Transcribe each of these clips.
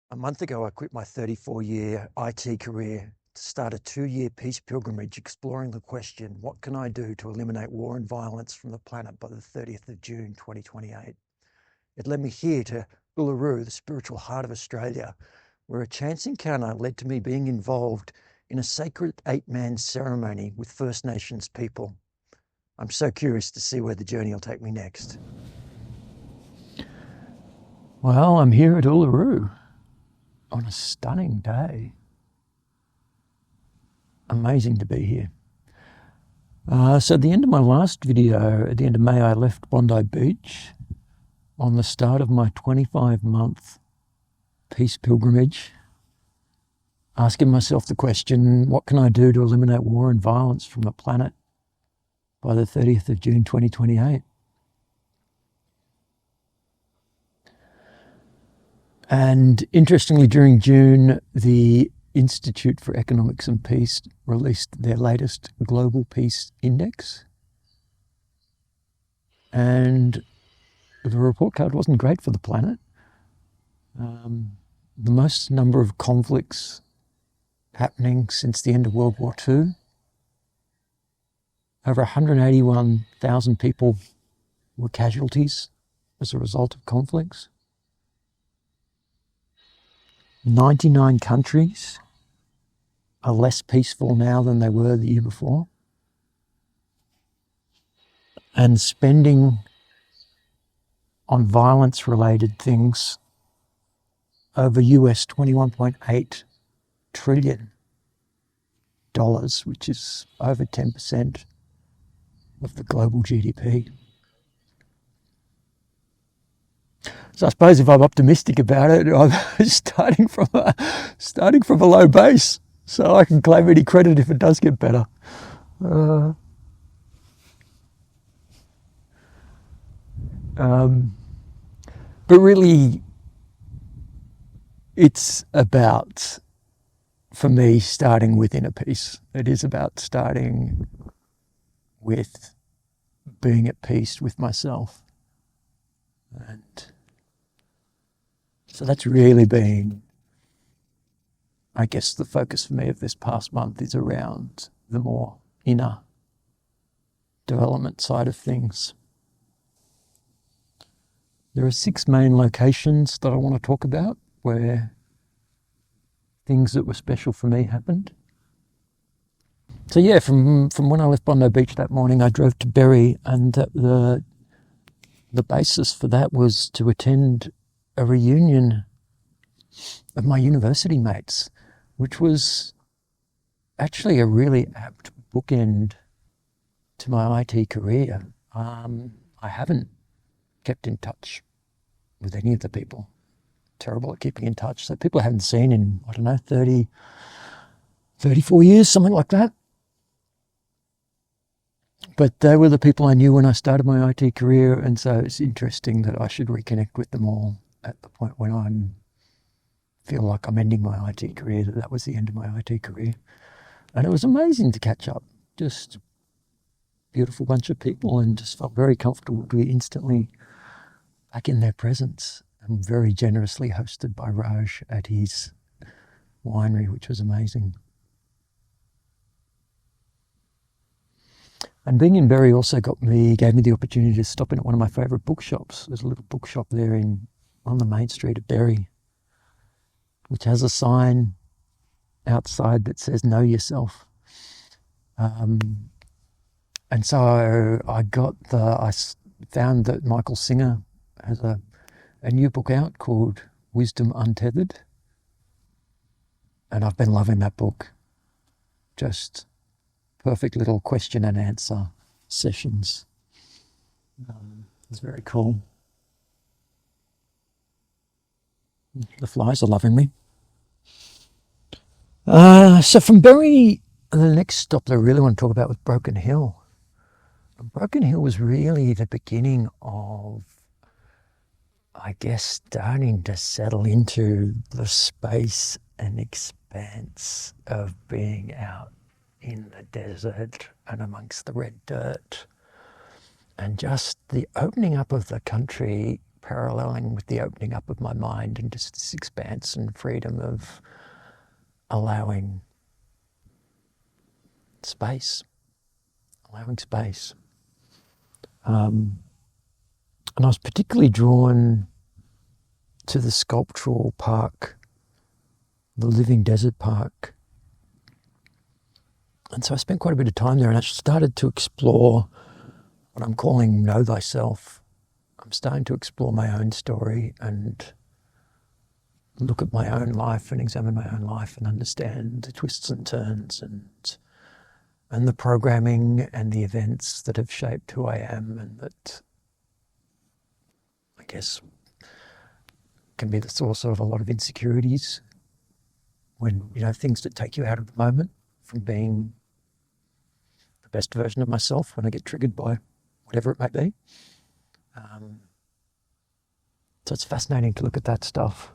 A month ago, I quit my 34-year IT career to start a 2-year peace pilgrimage exploring the question, what can I do to eliminate war and violence from the planet by the 30th of June 2028? It led me here to Uluru, the spiritual heart of Australia, where a chance encounter led to me being involved in a sacred 8-man ceremony with First Nations people. I'm so curious to see where the journey will take me next. Well, I'm here at Uluru on a stunning day. Amazing to be here. So at the end of my last video, at the end of May, I left Bondi Beach on the start of my 25-month peace pilgrimage, asking myself the question, what can I do to eliminate war and violence from the planet by the 30th of June 2028? And interestingly, during June, the Institute for Economics and Peace released their latest Global Peace Index. And the report card wasn't great for the planet. The most number of conflicts happening since the end of World War II. Over 181,000 people were casualties as a result of conflicts. 99 countries are less peaceful now than they were the year before. And spending on violence-related things over US $21.8 trillion, which is over 10% of the global GDP. So I suppose if I'm optimistic about it, I'm starting from a low base, so I can claim any credit if it does get better. But really, it's about, for me, starting with inner peace. It is about starting with being at peace with myself. And so that's really been, I guess, the focus for me of this past month is around the more inner development side of things. There are 6 main locations that I want to talk about where things that were special for me happened. So yeah, from when I left Bondi Beach that morning, I drove to Berry, and the basis for that was to attend a reunion of my university mates, which was actually a really apt bookend to my IT career. I haven't kept in touch with any of the people. Terrible at keeping in touch. So people I haven't seen in, 34 years, something like that. But they were the people I knew when I started my IT career, and so it's interesting that I should reconnect with them all at the point when I feel like I'm ending my IT career, that was the end of my IT career. And it was amazing to catch up. Just beautiful bunch of people, and just felt very comfortable to be instantly back in their presence. I'm very generously hosted by Raj at his winery, which was amazing. And being in Berry also gave me the opportunity to stop in at one of my favourite bookshops. There's a little bookshop there on the main street of Berry, which has a sign outside that says "Know Yourself." And so I found that Michael Singer has a new book out called Wisdom Untethered, and I've been loving that book. Just perfect little question and answer sessions. It's very cool. The flies are loving me. So from Berry, the next stop that I really want to talk about was Broken Hill. And Broken Hill was really the beginning of, I guess, starting to settle into the space and expanse of being out in the desert and amongst the red dirt, and just the opening up of the country paralleling with the opening up of my mind and just this expanse and freedom of allowing space. And I was particularly drawn to the sculptural park, the Living Desert Park. And so I spent quite a bit of time there, and I started to explore what I'm calling Know Thyself. I'm starting to explore my own story and look at my own life and examine my own life and understand the twists and turns and the programming and the events that have shaped who I am, and that I guess can be the source of a lot of insecurities when, things that take you out of the moment from being the best version of myself when I get triggered by whatever it might be. So it's fascinating to look at that stuff.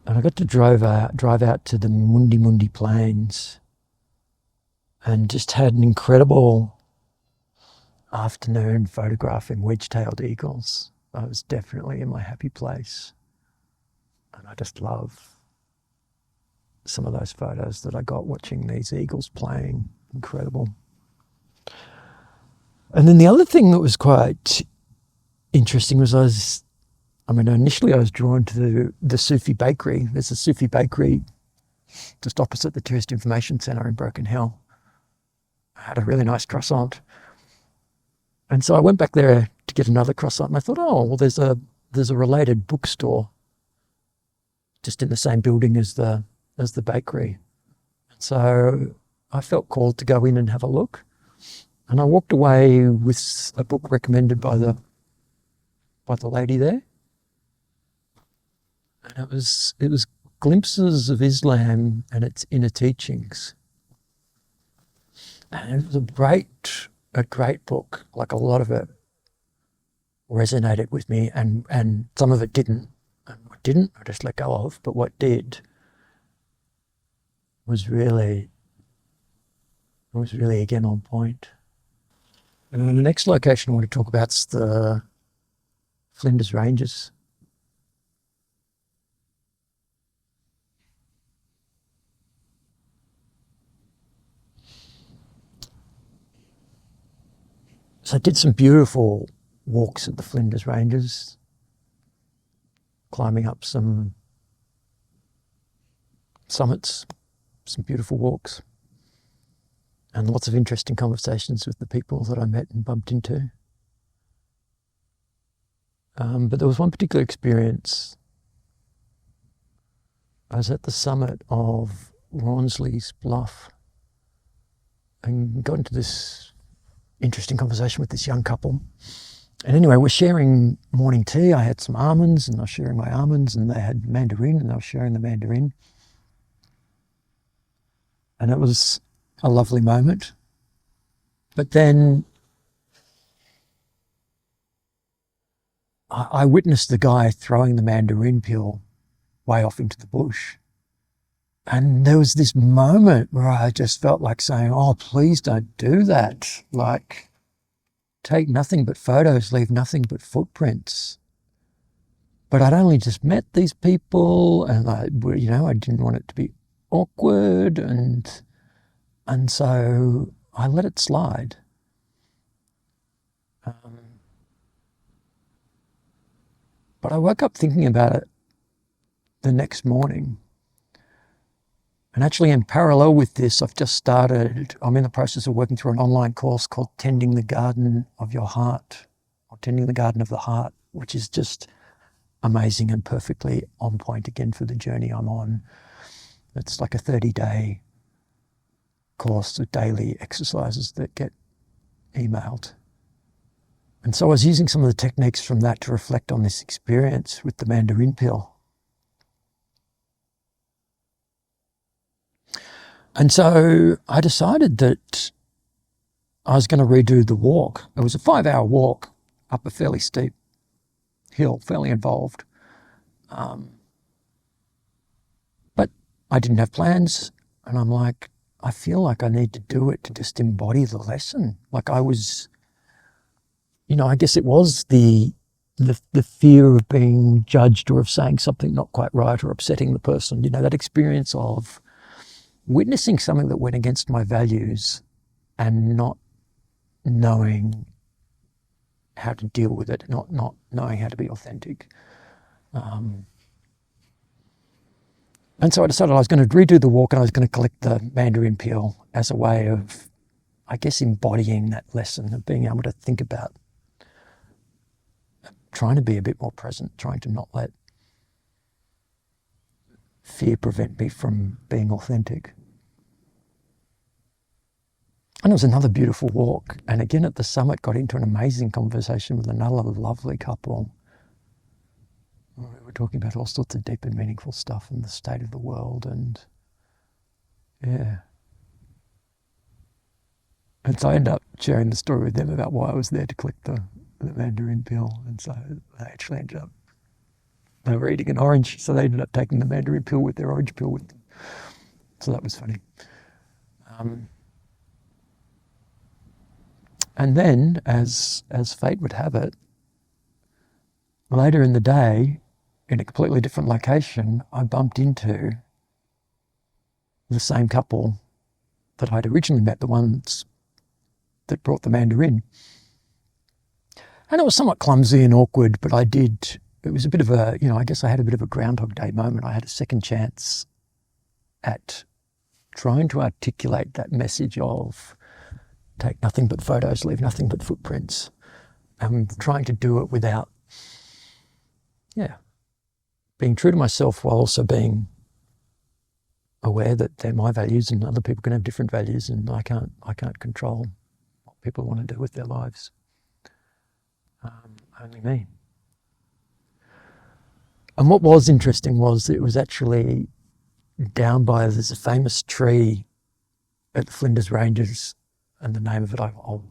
And I got to drive out to the Mundi Plains and just had an incredible afternoon photographing wedge-tailed eagles. I was definitely in my happy place. And I just love some of those photos that I got watching these eagles playing. Incredible. And then the other thing that was quite interesting was initially I was drawn to the Sufi bakery. There's a Sufi bakery just opposite the Tourist Information Centre in Broken Hill. I had a really nice croissant. And so I went back there to get another croissant, and I thought, there's a related bookstore just in the same building as the bakery. And so I felt called to go in and have a look. And I walked away with a book recommended by the lady there. And it was Glimpses of Islam and its Inner Teachings. And it was a great book. Like, a lot of it resonated with me, and some of it didn't. And what didn't, I just let go of. But what did was really again on point. And then the next location I want to talk about is the Flinders Rangers. So I did some beautiful walks at the Flinders Rangers, climbing up some summits, some beautiful walks, and lots of interesting conversations with the people that I met and bumped into. But there was one particular experience. I was at the summit of Rawnsley's Bluff and got into this interesting conversation with this young couple. And anyway, we're sharing morning tea. I had some almonds, and I was sharing my almonds, and they had mandarin, and I was sharing the mandarin. And it was a lovely moment. But then I witnessed the guy throwing the mandarin peel way off into the bush. And there was this moment where I just felt like saying, please don't do that. Like, take nothing but photos, leave nothing but footprints. But I'd only just met these people, and I didn't want it to be awkward, and so I let it slide. But I woke up thinking about it the next morning. And actually, in parallel with this, I'm in the process of working through an online course called Tending the Garden of Your Heart, or Tending the Garden of the Heart, which is just amazing and perfectly on point again for the journey I'm on. It's like a 30-day course with daily exercises that get emailed. And so I was using some of the techniques from that to reflect on this experience with the mandarin peel. And so I decided that I was going to redo the walk. It was a 5-hour walk up a fairly steep hill, fairly involved. But I didn't have plans, and I'm like, I feel like I need to do it to just embody the lesson. Like, I was I guess it was the fear of being judged or of saying something not quite right or upsetting the person, that experience of witnessing something that went against my values and not knowing how to deal with it, not knowing how to be authentic. And so I decided I was going to redo the walk and I was going to collect the mandarin peel as a way of, I guess, embodying that lesson of being able to think about trying to be a bit more present, trying to not let fear prevent me from being authentic. And it was another beautiful walk. And again at the summit got into an amazing conversation with another lovely couple. We were talking about all sorts of deep and meaningful stuff and the state of the world and yeah. And so I ended up sharing the story with them about why I was there to collect the mandarin peel. And so they actually ended up, they were eating an orange, so they ended up taking the mandarin peel with their orange peel with them. So that was funny. And then, as fate would have it, later in the day, in a completely different location, I bumped into the same couple that I'd originally met, the ones that brought the mandarin. And it was somewhat clumsy and awkward, but it was a bit of a, I guess I had a bit of a Groundhog Day moment. I had a second chance at trying to articulate that message of take nothing but photos, leave nothing but footprints. And trying to do it without, being true to myself while also being aware that they're my values and other people can have different values and I can't control what people want to do with their lives. Only me. And what was interesting was it was actually down by, there's a famous tree at the Flinders Rangers, and the name of it I'll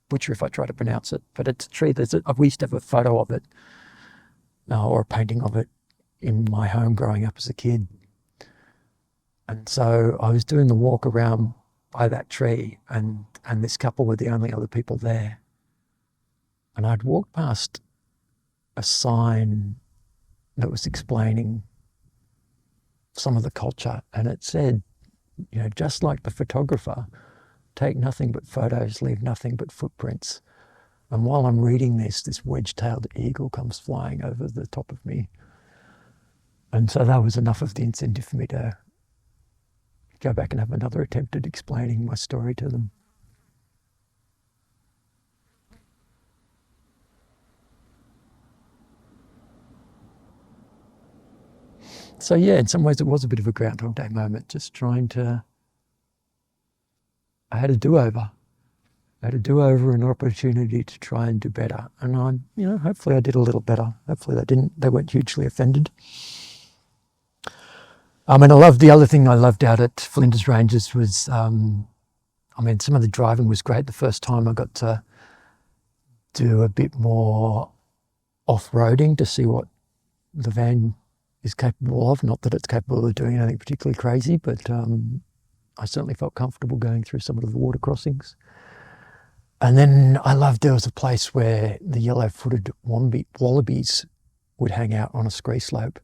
butcher if I try to pronounce it, but it's a tree, we used to have a photo of it or a painting of it in my home growing up as a kid. And so I was doing the walk around by that tree and this couple were the only other people there. And I'd walked past a sign that was explaining some of the culture and it said, just like the photographer, take nothing but photos, leave nothing but footprints. And while I'm reading this wedge-tailed eagle comes flying over the top of me. And so that was enough of the incentive for me to go back and have another attempt at explaining my story to them. So in some ways it was a bit of a Groundhog Day moment, just I had a do-over. I had a do-over and an opportunity to try and do better. And hopefully I did a little better. Hopefully they weren't hugely offended. The other thing I loved out at Flinders Rangers was, some of the driving was great. The first time I got to do a bit more off-roading to see what the van is capable of. Not that it's capable of doing anything particularly crazy, but I certainly felt comfortable going through some of the water crossings. And then I loved there was a place where the yellow-footed wallabies would hang out on a scree slope.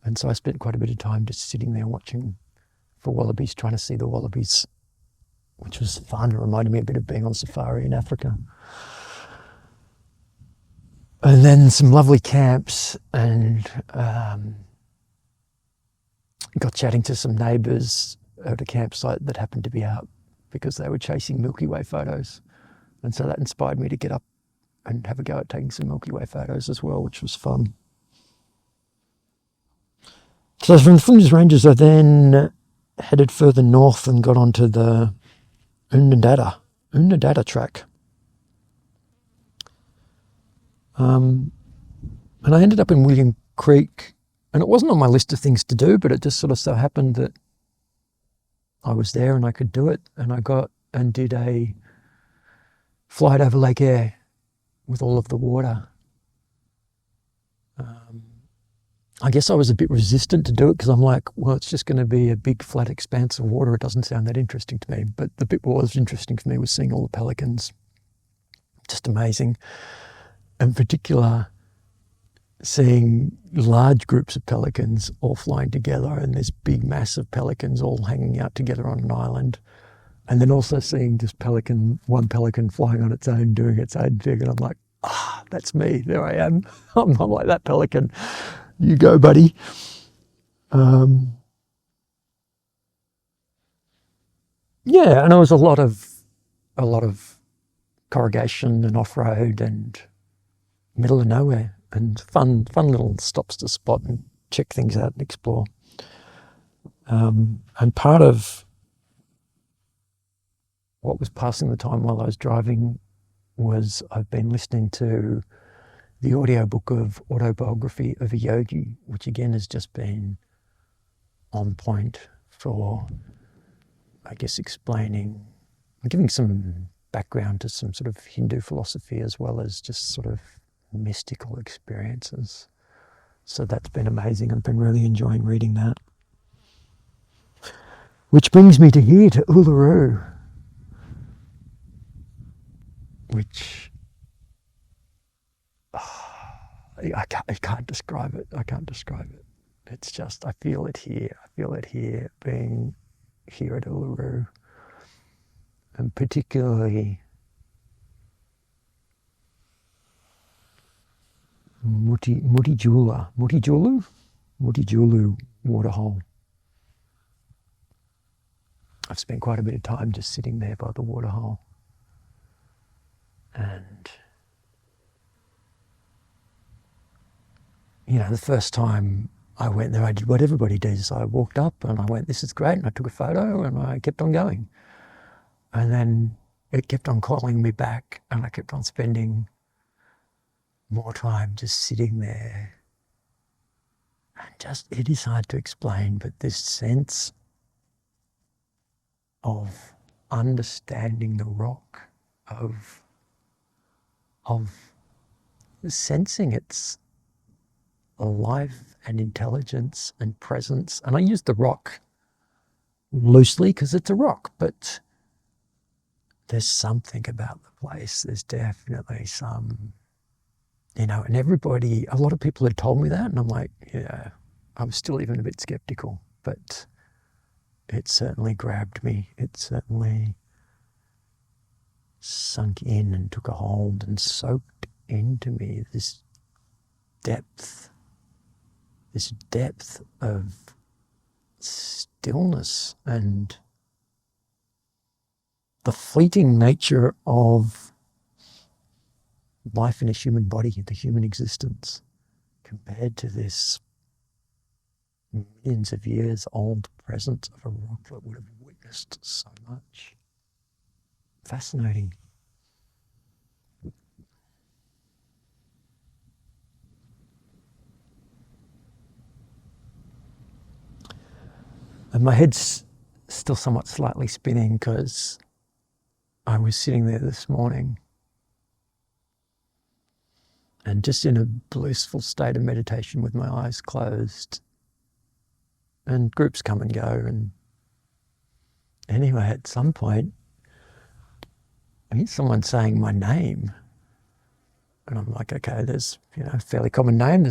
And so I spent quite a bit of time just sitting there watching for wallabies, trying to see the wallabies, which was fun. It reminded me a bit of being on safari in Africa. And then some lovely camps and got chatting to some neighbours at a campsite that happened to be out because they were chasing Milky Way photos. And so that inspired me to get up and have a go at taking some Milky Way photos as well, which was fun. So from the Flinders Rangers, I then headed further north and got onto the Oodnadatta Track. And I ended up in William Creek, and it wasn't on my list of things to do, but it just sort of so happened that I was there and I could do it, and I got and did a flight over Lake Eyre with all of the water. I guess I was a bit resistant to do it because I'm like, well, it's just going to be a big flat expanse of water. It doesn't sound that interesting to me. But the bit what was interesting for me was seeing all the pelicans. just amazing. In particular, seeing large groups of pelicans all flying together, and this big mass of pelicans all hanging out together on an island. And then also seeing just one pelican flying on its own, doing its own thing. And I'm like, that's me. There I am. I'm not like that pelican. You go, buddy. Yeah, and it was a lot of corrugation and off-road and middle of nowhere, and fun little stops to spot and check things out and explore. And part of what was passing the time while I was driving was I've been listening to the audiobook of Autobiography of a Yogi, which again has just been on point for, I guess, explaining, giving some background to some sort of Hindu philosophy as well as just sort of mystical experiences. So that's been amazing. I've been really enjoying reading that. Which brings me to here, to Uluru, which I can't describe it. I can't describe it. It's just, I feel it here. I feel it here, being here at Uluru, and particularly Mutijulu waterhole. I've spent quite a bit of time just sitting there by the waterhole, and the first time I went there, I did what everybody does. I walked up and I went, this is great, and I took a photo and I kept on going. And then it kept on calling me back, and I kept on spending more time just sitting there. And just, it is hard to explain, but this sense of understanding the rock, of sensing its life and intelligence and presence. And I use the rock loosely because it's a rock, but there's something about the place. There's definitely some, and everybody, a lot of people had told me that, and I'm like, yeah, I was still even a bit skeptical, but it certainly grabbed me. It certainly sunk in and took a hold and soaked into me this depth of stillness and the fleeting nature of life in a human body, the human existence, compared to this millions of years old presence of a rock that would have witnessed so much. Fascinating. And my head's still somewhat slightly spinning because I was sitting there this morning and just in a blissful state of meditation with my eyes closed, and groups come and go. And anyway, at some point, I hear someone saying my name, and I'm like, okay, there's a fairly common name.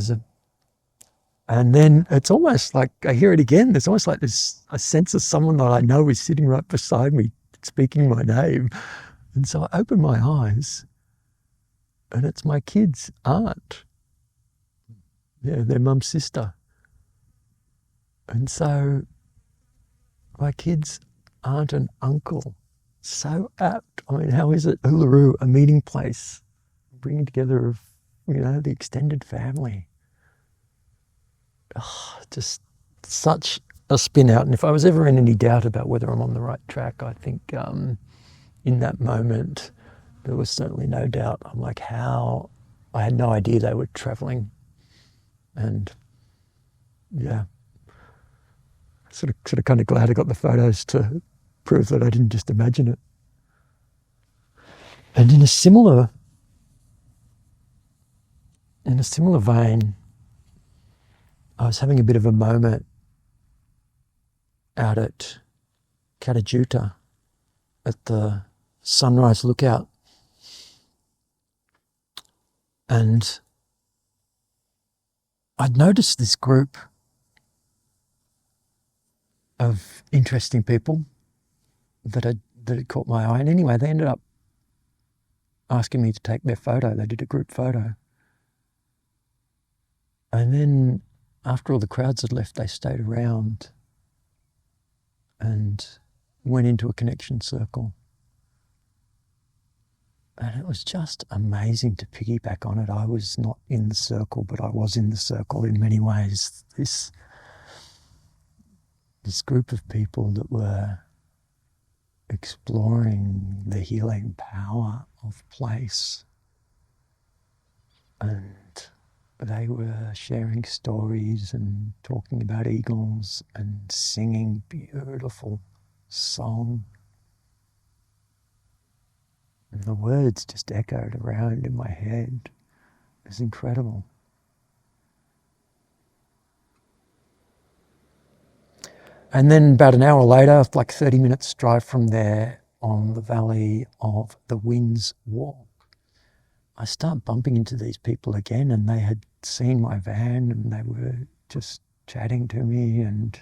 And then it's almost like I hear it again. There's almost like this a sense of someone that I know is sitting right beside me, speaking my name. And so I open my eyes, and it's my kid's aunt. Yeah, their mum's sister. And so my kids' aunt and uncle, so apt. I mean, how is it, Uluru, a meeting place, bringing together of, the extended family. Just such a spin out. And if I was ever in any doubt about whether I'm on the right track, I think in that moment, there was certainly no doubt. I'm like, how? I had no idea they were traveling. And yeah, sort of kind of glad I got the photos to prove that I didn't just imagine it. And in a similar vein, I was having a bit of a moment out at Kata Tjuta at the sunrise lookout. And I'd noticed this group of interesting people that had caught my eye. And anyway, they ended up asking me to take their photo. They did a group photo. And then after all the crowds had left, they stayed around and went into a connection circle. And it was just amazing to piggyback on it. I was not in the circle, but I was in the circle in many ways. This group of people that were exploring the healing power of place. And they were sharing stories and talking about eagles and singing beautiful song. And the words just echoed around in my head. It was incredible. And then about an hour later, like 30 minutes drive from there, on the Valley of the Winds Walk, I start bumping into these people again, and they had seen my van and they were just chatting to me. And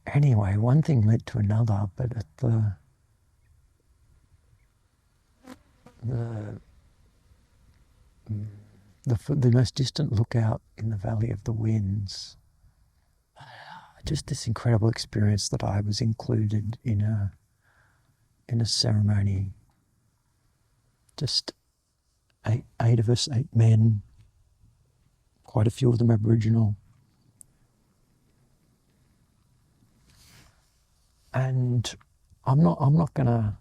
anyway, one thing led to another, but at the most distant lookout in the Valley of the Winds, just this incredible experience that I was included in a ceremony. Just eight of us, 8 men, quite a few of them Aboriginal. And I'm not gonna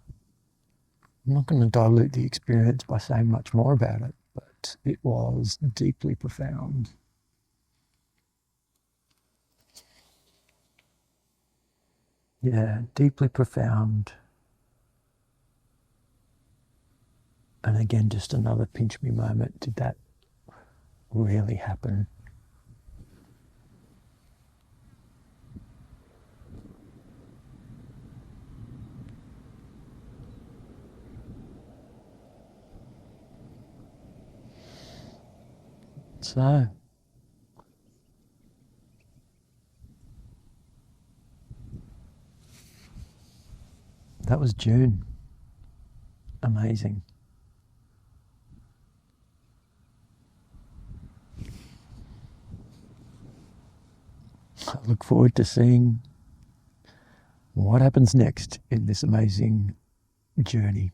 dilute the experience by saying much more about it, but it was deeply profound. Yeah, deeply profound. And again, just another pinch me moment. Did that really happen? So, that was June. Amazing. I look forward to seeing what happens next in this amazing journey.